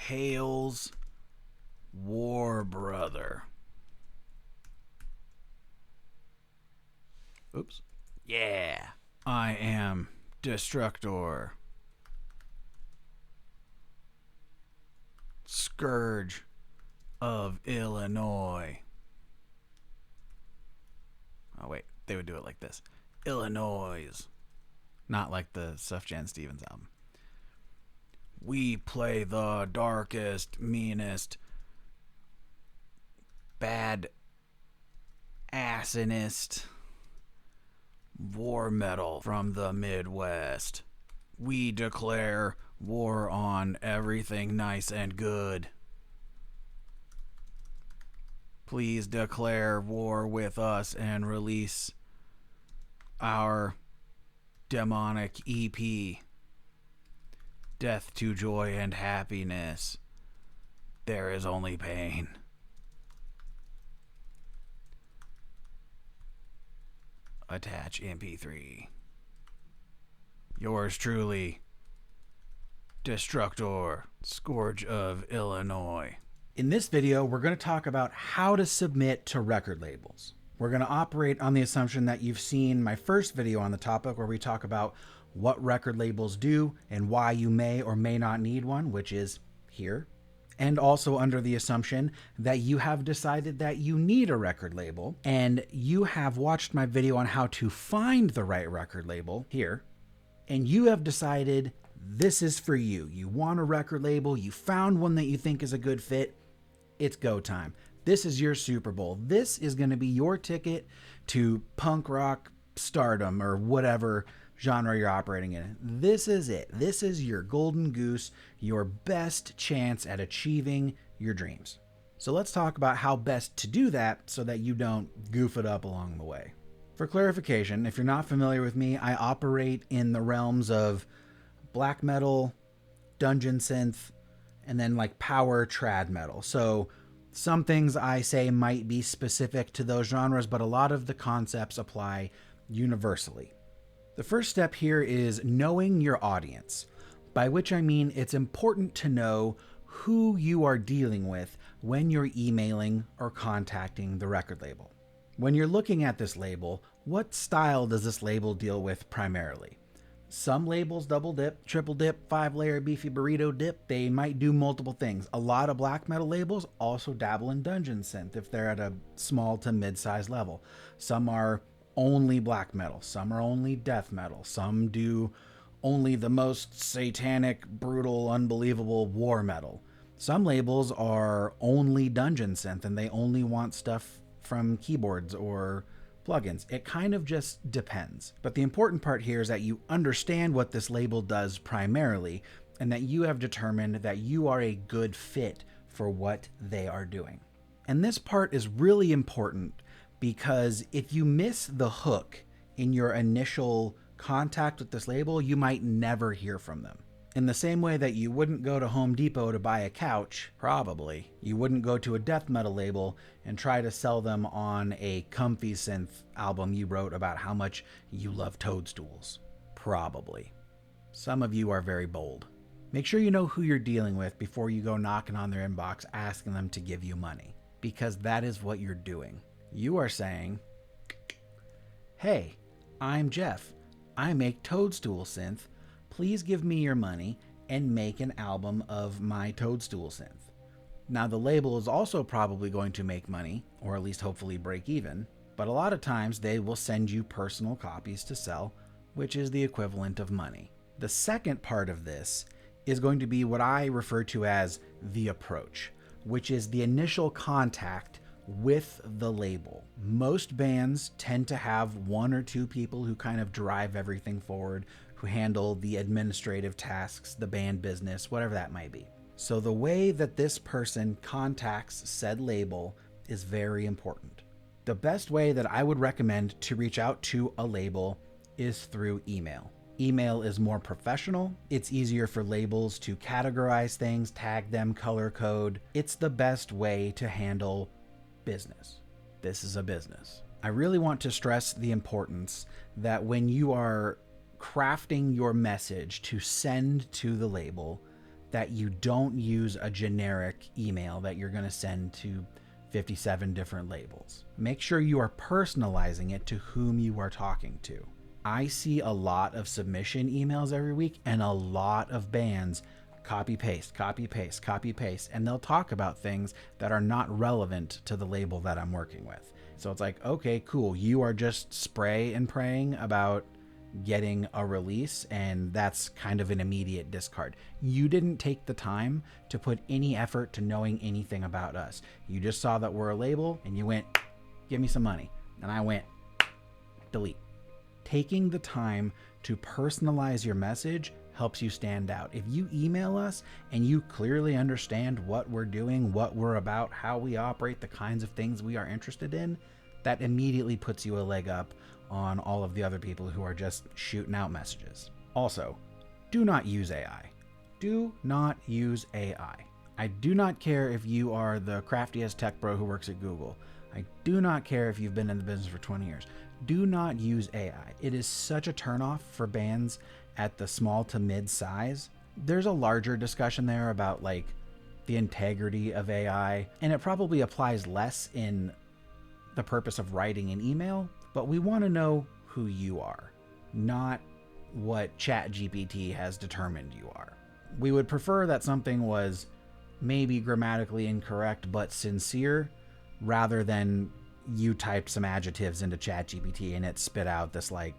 Hail's War Brother. Oops. Yeah. I am Destructor. Scourge of Illinois. Oh, wait. They would do it like this. Illinoise. Not like the Sufjan Stevens album. We play the darkest, meanest, bad assinest war metal from the Midwest. We declare war on everything nice and good. Please declare war with us and release our demonic EP. Death to joy and happiness. There is only pain. Attach MP3. Yours truly, Destructor, Scourge of Illinois. In this video, we're going to talk about how to submit to record labels. We're going to operate on the assumption that you've seen my first video on the topic where we talk about what record labels do and why you may or may not need one, which is here. And also under the assumption that you have decided that you need a record label and you have watched my video on how to find the right record label here. And you have decided this is for you. You want a record label. You found one that you think is a good fit. It's go time. This is your Super Bowl. This is going to be your ticket to punk rock stardom or whatever genre you're operating in. This is it. This is your golden goose, your best chance at achieving your dreams. So let's talk about how best to do that so that you don't goof it up along the way. For clarification, if you're not familiar with me, I operate in the realms of black metal, dungeon synth, and then like power trad metal. So some things I say might be specific to those genres, but a lot of the concepts apply universally. The first step here is knowing your audience, by which I mean it's important to know who you are dealing with when you're emailing or contacting the record label. When you're looking at this label, what style does this label deal with primarily? Some labels double dip, triple dip, 5-layer beefy burrito dip. They might do multiple things. A lot of black metal labels also dabble in dungeon synth if they're at a small to mid-size level. Some are only black metal, some are only death metal, some do only the most satanic, brutal, unbelievable war metal. Some labels are only dungeon synth and they only want stuff from keyboards or plugins. It kind of just depends. But the important part here is that you understand what this label does primarily and that you have determined that you are a good fit for what they are doing. And this part is really important because if you miss the hook in your initial contact with this label, you might never hear from them. In the same way that you wouldn't go to Home Depot to buy a couch, probably, you wouldn't go to a death metal label and try to sell them on a comfy synth album you wrote about how much you love toadstools. Probably. Some of you are very bold. Make sure you know who you're dealing with before you go knocking on their inbox asking them to give you money, because that is what you're doing. You are saying, hey, I'm Jeff. I make toadstool synth. Please give me your money and make an album of my toadstool synth. Now the label is also probably going to make money, or at least hopefully break even, but a lot of times they will send you personal copies to sell, which is the equivalent of money. The second part of this is going to be what I refer to as the approach, which is the initial contact with the label. Most bands tend to have one or two people who kind of drive everything forward, who handle the administrative tasks, the band business, whatever that might be. So the way that this person contacts said label is very important. The best way that I would recommend to reach out to a label is through email. Email is more professional. It's easier for labels to categorize things, tag them, color code. It's the best way to handle business. This is a business. I really want to stress the importance that when you are crafting your message to send to the label, that you don't use a generic email that you're going to send to 57 different labels. Make sure you are personalizing it to whom you are talking to. I see a lot of submission emails every week and a lot of bands copy paste, copy paste, copy paste, and they'll talk about things that are not relevant to the label that I'm working with. So it's like, okay, cool. You are just spray and praying about getting a release, and that's kind of an immediate discard. You didn't take the time to put any effort to knowing anything about us. You just saw that we're a label and you went, give me some money. And I went, delete. Taking the time to personalize your message helps you stand out. If you email us and you clearly understand what we're doing, what we're about, how we operate, the kinds of things we are interested in, that immediately puts you a leg up on all of the other people who are just shooting out messages. Also, do not use AI. Do not use AI. I do not care if you are the craftiest tech bro who works at Google. I do not care if you've been in the business for 20 years. Do not use AI. It is such a turnoff for bands at the small to mid size. There's a larger discussion there about like the integrity of AI, and it probably applies less in the purpose of writing an email, but we want to know who you are, not what ChatGPT has determined you are. We would prefer that something was maybe grammatically incorrect but sincere, rather than you typed some adjectives into ChatGPT and it spit out this like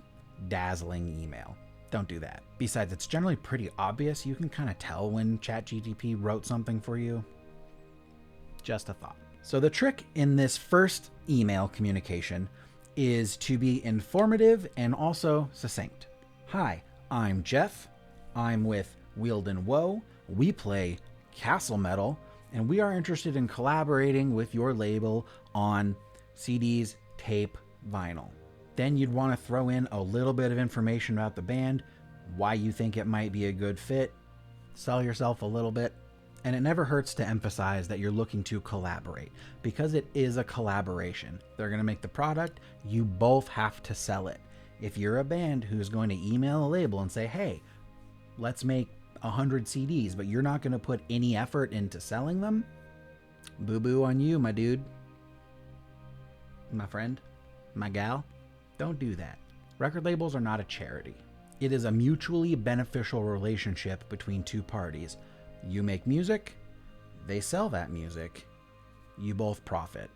dazzling email. Don't do that. Besides, it's generally pretty obvious. You can kind of tell when ChatGPT wrote something for you. Just a thought. So the trick in this first email communication is to be informative and also succinct. Hi, I'm Jeff. I'm with Wield and Woe. We play Castle Metal, and we are interested in collaborating with your label on CDs, tape, vinyl. Then you'd want to throw in a little bit of information about the band, why you think it might be a good fit, sell yourself a little bit. And it never hurts to emphasize that you're looking to collaborate, because it is a collaboration. They're going to make the product, you both have to sell it. If you're a band who's going to email a label and say, hey, let's make 100 CDs, but you're not going to put any effort into selling them, boo-boo on you, my dude, my friend, my gal. Don't do that. Record labels are not a charity. It is a mutually beneficial relationship between two parties. You make music, they sell that music, you both profit,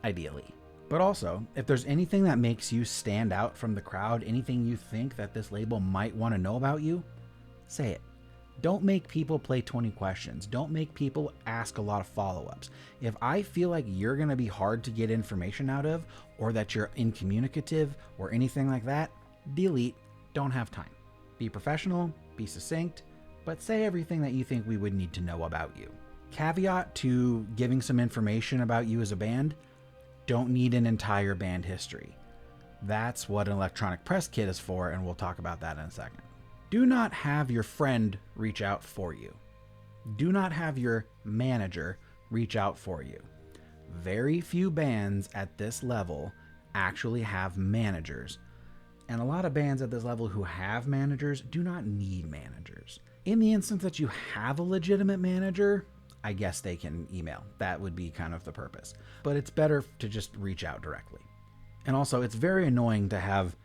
ideally. But also, if there's anything that makes you stand out from the crowd, anything you think that this label might want to know about you, say it. Don't make people play 20 questions. Don't make people ask a lot of follow-ups. If I feel like you're going to be hard to get information out of, or that you're incommunicative or anything like that, delete. Don't have time. Be professional, be succinct, but say everything that you think we would need to know about you. Caveat to giving some information about you as a band: don't need an entire band history. That's what an electronic press kit is for, and we'll talk about that in a second. Do not have your friend reach out for you. Do not have your manager reach out for you. Very few bands at this level actually have managers. And a lot of bands at this level who have managers do not need managers. In the instance that you have a legitimate manager, I guess they can email. That would be kind of the purpose. But it's better to just reach out directly. And also, it's very annoying to have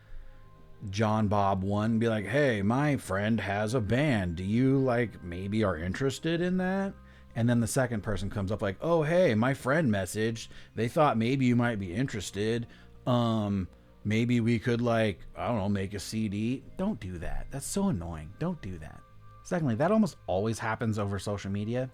John Bob 1 be like, hey, my friend has a band. Do you maybe are interested in that? And then the second person comes up like, oh, hey, my friend messaged. They thought maybe you might be interested. Maybe we could make a CD. Don't do that. That's so annoying. Don't do that. Secondly, that almost always happens over social media.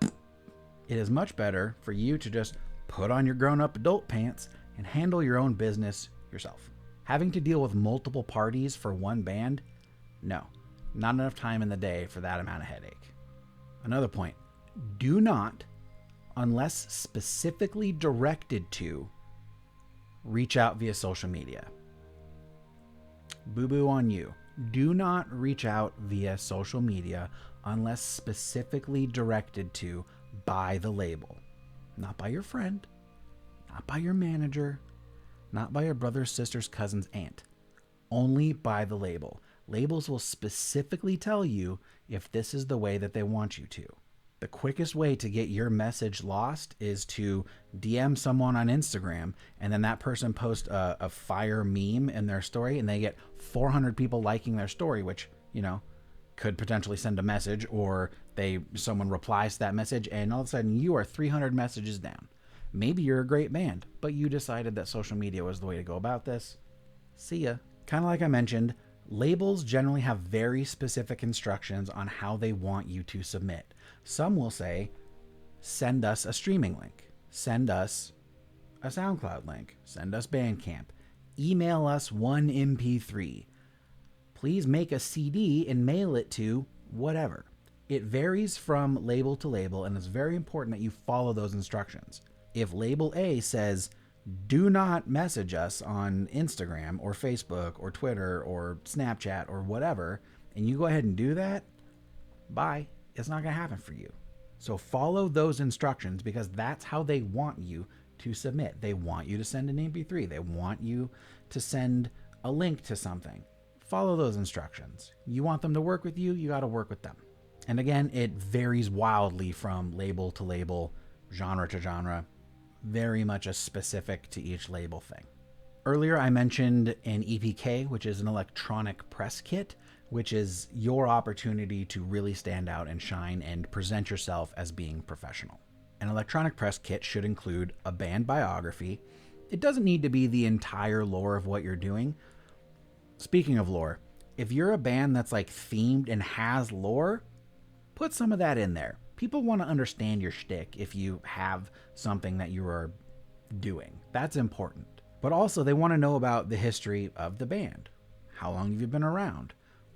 It is much better for you to just put on your grown-up adult pants and handle your own business yourself. Having to deal with multiple parties for one band? No, not enough time in the day for that amount of headache. Another point, do not, unless specifically directed to, reach out via social media. Boo-boo on you. Do not reach out via social media unless specifically directed to by the label. Not by your friend, not by your manager, not by your brother's sister's cousin's aunt. Only by the label. Labels will specifically tell you if this is the way that they want you to. The quickest way to get your message lost is to DM someone on Instagram, and then that person posts a fire meme in their story, and they get 400 people liking their story, which, could potentially send a message, or someone replies to that message, and all of a sudden you are 300 messages down. Maybe you're a great band, but you decided that social media was the way to go about this. See ya. Kind of like I mentioned, labels generally have very specific instructions on how they want you to submit. Some will say, send us a streaming link, send us a SoundCloud link, send us Bandcamp, email us one MP3, please make a CD and mail it to whatever. It varies from label to label, and it's very important that you follow those instructions. If label A says, do not message us on Instagram or Facebook or Twitter or Snapchat or whatever, and you go ahead and do that, bye. It's not going to happen for you. So follow those instructions, because that's how they want you to submit. They want you to send an MP3. They want you to send a link to something. Follow those instructions. You want them to work with you, you got to work with them. And again, it varies wildly from label to label, genre to genre, very much a specific to each label thing. Earlier, I mentioned an EPK, which is an electronic press kit, which is your opportunity to really stand out and shine and present yourself as being professional. An electronic press kit should include a band biography. It doesn't need to be the entire lore of what you're doing. Speaking of lore, if you're a band that's like themed and has lore, put some of that in there. People want to understand your shtick if you have something that you are doing. That's important. But also, they want to know about the history of the band. How long have you been around?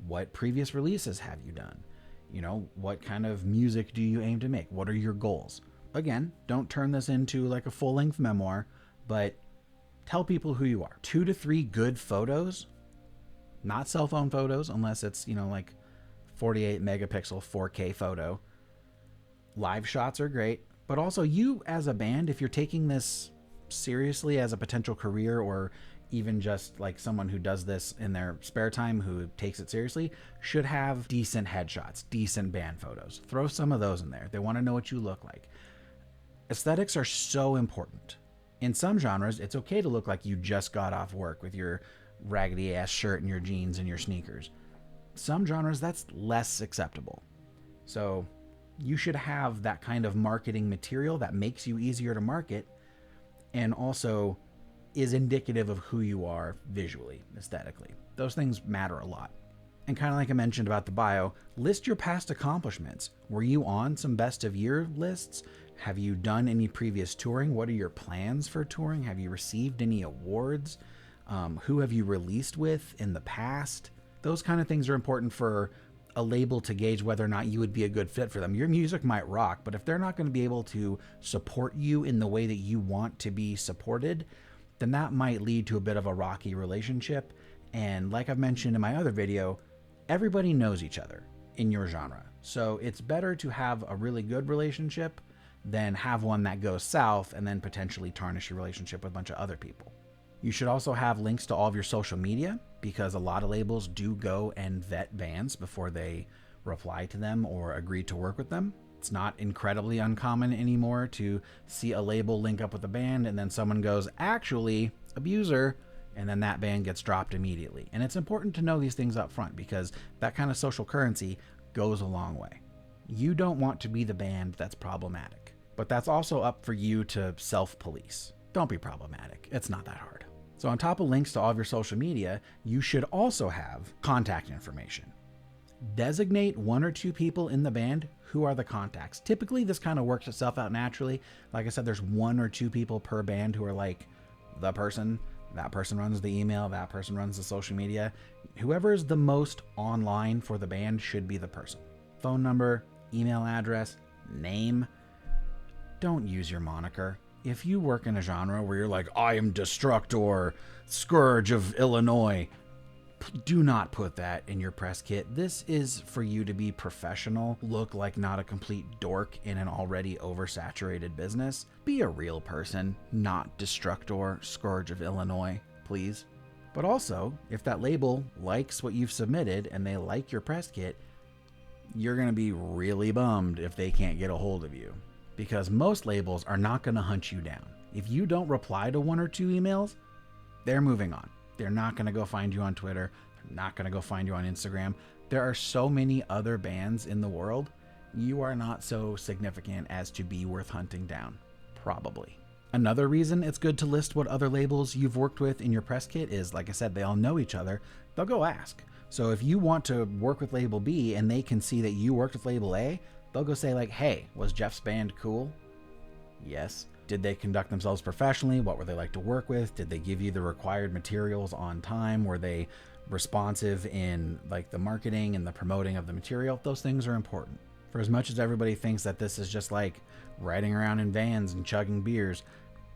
What previous releases have you done? What kind of music do you aim to make? What are your goals? Again, don't turn this into like a full-length memoir, but tell people who you are. 2 to 3 good photos, not cell phone photos, unless it's, like 48 megapixel 4K photo. Live shots are great, but also you as a band, if you're taking this seriously as a potential career, or even just like someone who does this in their spare time who takes it seriously, should have decent headshots, decent band photos. Throw some of those in there. They want to know what you look like. Aesthetics are so important. In some genres, it's okay to look like you just got off work with your raggedy ass shirt and your jeans and your sneakers. Some genres, that's less acceptable. So you should have that kind of marketing material that makes you easier to market, and also is indicative of who you are visually, aesthetically. Those things matter a lot. And kind of like I mentioned about the bio, list your past accomplishments. Were you on some best of year lists? Have you done any previous touring? What are your plans for touring? Have you received any awards? Who have you released with in the past? Those kind of things are important for a label to gauge whether or not you would be a good fit for them. Your music might rock, but if they're not going to be able to support you in the way that you want to be supported, then that might lead to a bit of a rocky relationship. And like I've mentioned in my other video, everybody knows each other in your genre. So it's better to have a really good relationship than have one that goes south and then potentially tarnish your relationship with a bunch of other people. You should also have links to all of your social media, because a lot of labels do go and vet bands before they reply to them or agree to work with them. It's not incredibly uncommon anymore to see a label link up with a band and then someone goes, actually, abuser, and then that band gets dropped immediately. And it's important to know these things up front, because that kind of social currency goes a long way. You don't want to be the band that's problematic, but that's also up for you to self-police. Don't be problematic. It's not that hard. So on top of links to all of your social media, you should also have contact information. Designate 1 or 2 people in the band who are the contacts. Typically, this kind of works itself out naturally. Like I said, there's 1 or 2 people per band who are like the person. That person runs the email. That person runs the social media. Whoever is the most online for the band should be the person. Phone number, email address, name. Don't use your moniker. If you work in a genre where you're like, I am Destructor, Scourge of Illinois, do not put that in your press kit. This is for you to be professional, look like not a complete dork in an already oversaturated business. Be a real person, not Destructor, Scourge of Illinois, please. But also, if that label likes what you've submitted and they like your press kit, you're going to be really bummed if they can't get a hold of you, because most labels are not going to hunt you down. If you don't reply to 1 or 2 emails, they're moving on. They're not going to go find you on Twitter. They're not going to go find you on Instagram. There are so many other bands in the world. You are not so significant as to be worth hunting down, probably. Another reason it's good to list what other labels you've worked with in your press kit is, like I said, they all know each other. They'll go ask. So if you want to work with label B and they can see that you worked with label A, they'll go say like, hey, was Jeff's band cool? Yes. Did they conduct themselves professionally? What were they like to work with? Did they give you the required materials on time? Were they responsive in like the marketing and the promoting of the material? Those things are important. For as much as everybody thinks that this is just like riding around in vans and chugging beers,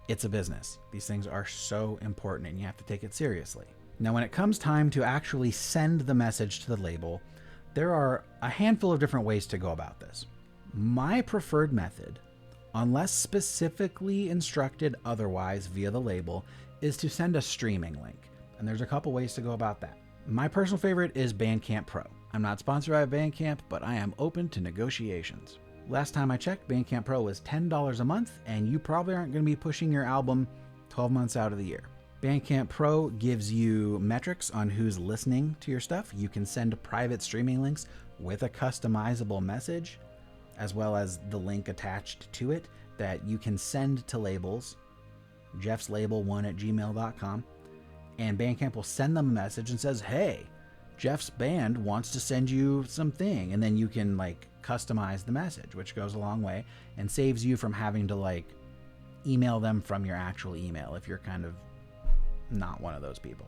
it's a business. These things are so important and you have to take it seriously. Now, when it comes time to actually send the message to the label, there are a handful of different ways to go about this. My preferred method, unless specifically instructed otherwise via the label, is to send a streaming link. And there's a couple ways to go about that. My personal favorite is Bandcamp Pro. I'm not sponsored by Bandcamp, but I am open to negotiations. Last time I checked, Bandcamp Pro was $10 a month, and you probably aren't going to be pushing your album 12 months out of the year. Bandcamp Pro gives you metrics on who's listening to your stuff. You can send private streaming links with a customizable message, as well as the link attached to it that you can send to labels, jeffslabel1@gmail.com, and Bandcamp will send them a message and says, hey, Jeff's band wants to send you something, and then you can like customize the message, which goes a long way and saves you from having to like email them from your actual email if you're kind of not one of those people.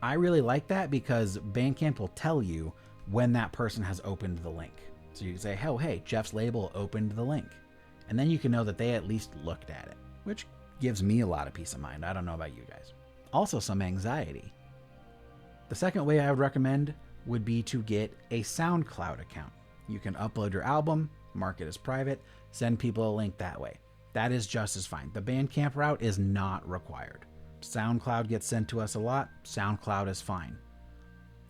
I really like that because Bandcamp will tell you when that person has opened the link. So you can say, oh, hey, Jeff's label opened the link. And then you can know that they at least looked at it, which gives me a lot of peace of mind. I don't know about you guys. Also some anxiety. The second way I would recommend would be to get a SoundCloud account. You can upload your album, mark it as private, send people a link that way. That is just as fine. The Bandcamp route is not required. SoundCloud gets sent to us a lot. SoundCloud is fine.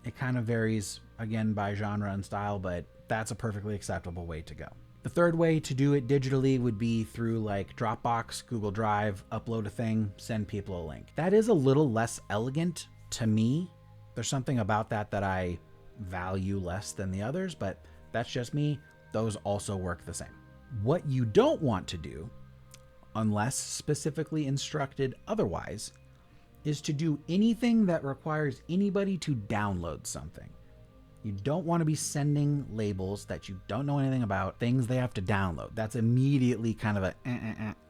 It kind of varies, again, by genre and style, but that's a perfectly acceptable way to go. The third way to do it digitally would be through like Dropbox, Google Drive, upload a thing, send people a link. That is a little less elegant to me. There's something about that that I value less than the others, but that's just me. Those also work the same. What you don't want to do, unless specifically instructed otherwise, is to do anything that requires anybody to download something. You don't want to be sending labels that you don't know anything about, things they have to download. That's immediately kind of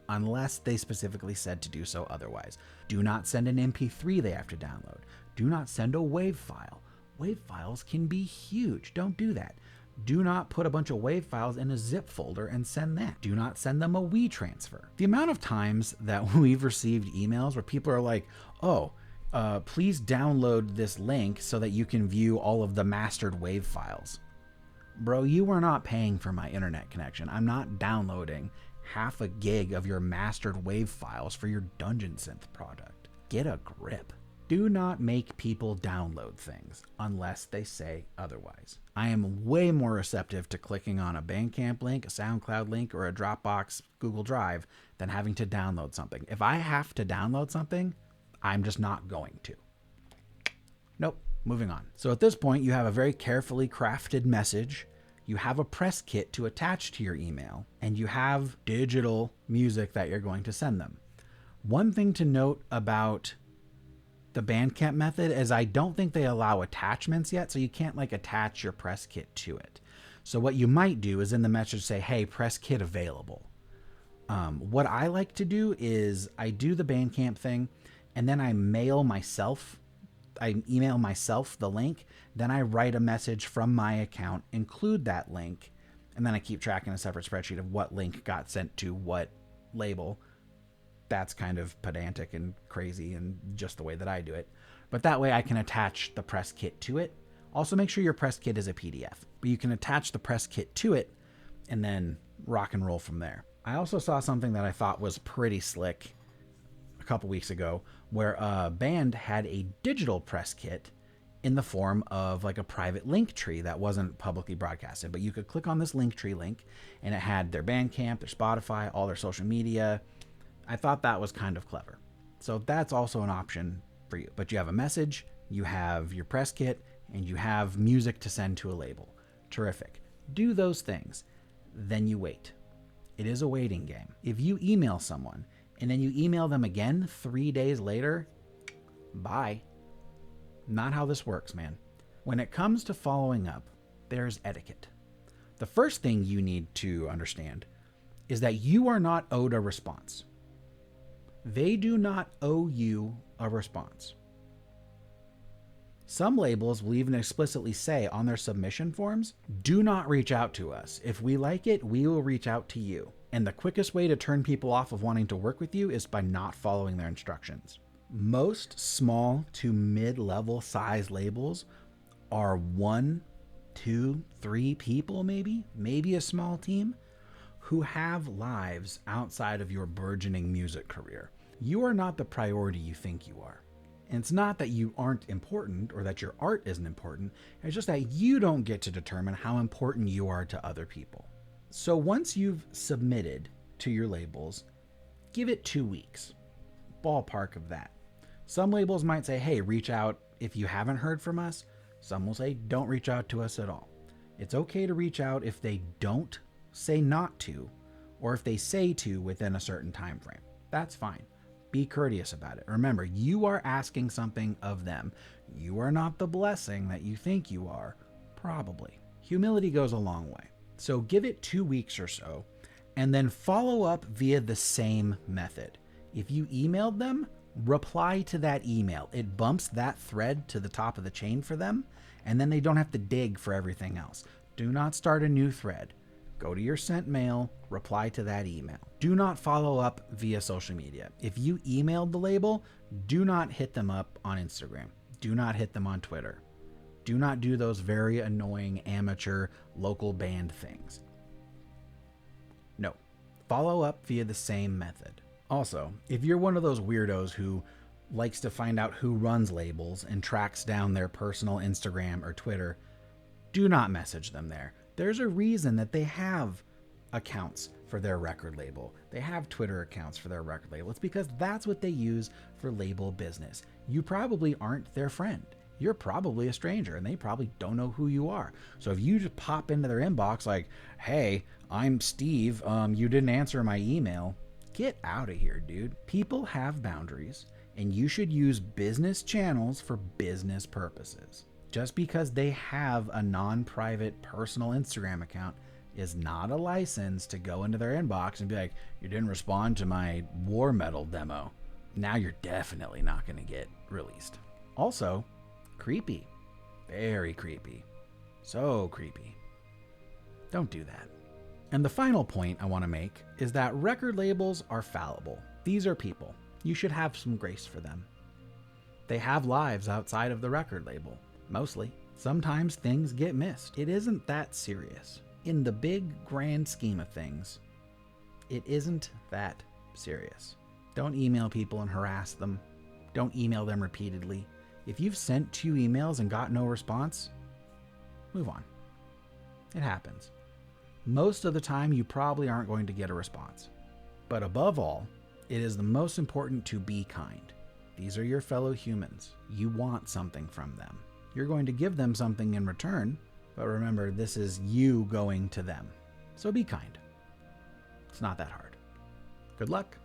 unless they specifically said to do so otherwise. Do not send an MP3 they have to download. Do not send a WAV file. WAV files can be huge. Don't do that. Do not put a bunch of WAV files in a zip folder and send that. Do not send them a WeTransfer. The amount of times that we've received emails where people are like, oh, please download this link so that you can view all of the mastered WAV files. Bro, you are not paying for my internet connection. I'm not downloading half a gig of your mastered WAV files for your Dungeon Synth product. Get a grip. Do not make people download things unless they say otherwise. I am way more receptive to clicking on a Bandcamp link, a SoundCloud link, or a Dropbox Google Drive than having to download something. If I have to download something, I'm just not going to. Nope, moving on. So at this point, you have a very carefully crafted message, you have a press kit to attach to your email, and you have digital music that you're going to send them. One thing to note about the Bandcamp method is I don't think they allow attachments yet, so you can't like attach your press kit to it. So what you might do is in the message say, hey, press kit available. What I like to do is I do the Bandcamp thing and then I email myself the link. Then I write a message from my account, include that link, and then I keep track in a separate spreadsheet of what link got sent to what label. That's kind of pedantic and crazy and just the way that I do it. But that way I can attach the press kit to it. Also make sure your press kit is a PDF, but you can attach the press kit to it and then rock and roll from there. I also saw something that I thought was pretty slick a couple weeks ago where a band had a digital press kit in the form of like a private link tree that wasn't publicly broadcasted, but you could click on this link tree link and it had their Bandcamp, their Spotify, all their social media. I thought that was kind of clever. So that's also an option for you. But you have a message, you have your press kit, and you have music to send to a label. Terrific. Do those things. Then you wait. It is a waiting game. If you email someone and then you email them again 3 days later, bye. Not how this works, man. When it comes to following up, there's etiquette. The first thing you need to understand is that you are not owed a response. They do not owe you a response. Some labels will even explicitly say on their submission forms, do not reach out to us. If we like it, we will reach out to you. And the quickest way to turn people off of wanting to work with you is by not following their instructions. Most small to mid-level size labels are 1, 2, 3 people maybe a small team who have lives outside of your burgeoning music career. You are not the priority you think you are. And it's not that you aren't important or that your art isn't important. It's just that you don't get to determine how important you are to other people. So once you've submitted to your labels, give it 2 weeks. Ballpark of that. Some labels might say, hey, reach out if you haven't heard from us. Some will say, don't reach out to us at all. It's okay to reach out if they don't say not to, or if they say to within a certain time frame. That's fine. Be courteous about it. Remember, you are asking something of them. You are not the blessing that you think you are, probably. Humility goes a long way. So give it 2 weeks or so, and then follow up via the same method. If you emailed them, reply to that email. It bumps that thread to the top of the chain for them, and then they don't have to dig for everything else. Do not start a new thread. Go to your sent mail, reply to that email. Do not follow up via social media. If you emailed the label, do not hit them up on Instagram. Do not hit them on Twitter. Do not do those very annoying amateur local band things. No. Follow up via the same method. Also, if you're one of those weirdos who likes to find out who runs labels and tracks down their personal Instagram or Twitter, do not message them there. There's a reason that they have accounts for their record label. They have Twitter accounts for their record label. It's because that's what they use for label business. You probably aren't their friend. You're probably a stranger and they probably don't know who you are. So if you just pop into their inbox like, hey, I'm Steve, you didn't answer my email, get out of here, dude. People have boundaries and you should use business channels for business purposes. Just because they have a non-private personal Instagram account is not a license to go into their inbox and be like, you didn't respond to my war metal demo. Now you're definitely not going to get released. Also, creepy. Very creepy. So creepy. Don't do that. And the final point I want to make is that record labels are fallible. These are people. You should have some grace for them. They have lives outside of the record label. Mostly. Sometimes things get missed. It isn't that serious. In the big grand scheme of things, it isn't that serious. Don't email people and harass them. Don't email them repeatedly. If you've sent 2 emails and got no response, move on. It happens. Most of the time, you probably aren't going to get a response. But above all, it is the most important to be kind. These are your fellow humans. You want something from them. You're going to give them something in return, but remember, this is you going to them. So be kind. It's not that hard. Good luck.